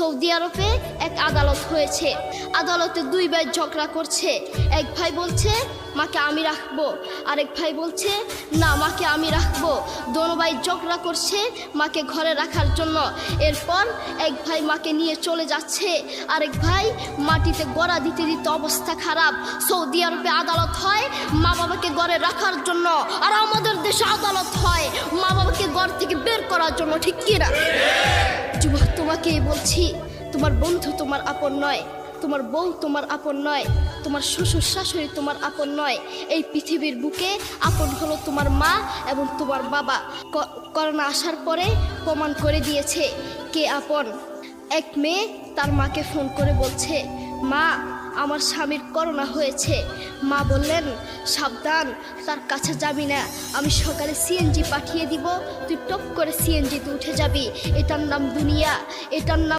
Saudi আরবে এক আদালত হয়েছে। আদালতে দুই ভাই ঝগড়া করছে। এক ভাই বলছে মাকে আমি রাখবো, আরেক ভাই বলছে না মাকে আমি রাখবো। দোনো ভাই ঝগড়া করছে মাকে ঘরে রাখার জন্য। এরপর এক ভাই মাকে নিয়ে চলে যাচ্ছে, আরেক ভাই মাটিতে গড়া দিতে দিতে অবস্থা খারাপ। সৌদি আরবে আদালত হয় মা বাবাকে ঘরে রাখার জন্য, আর আমাদের দেশে আদালত হয় মা বাবাকে ঘর থেকে বের করার জন্য। ঠিক কি না? যুবক, তোমাকেই বলছি, তোমার বন্ধু তোমার আপন নয়, তোমার বউ তোমার আপন নয়, তোমার শ্বশুর শাশুড়ি তোমার আপন নয়। এই পৃথিবীর বুকে আপন হলো তোমার মা এবং তোমার বাবা। করোনা আসার পরে প্রমাণ করে দিয়েছে কে আপন। এক মেয়ে তার মাকে ফোন করে বলছে, মা আমার স্বামীর করোনা হয়েছে। মা বললেন সাবধান, তার কাছে যাবি না, আমি সকালে সিএনজি পাঠিয়ে দিব, তুই টপ করে সিএনজিতে উঠে যাবি। এটার নাম দুনিয়া, এটার নাম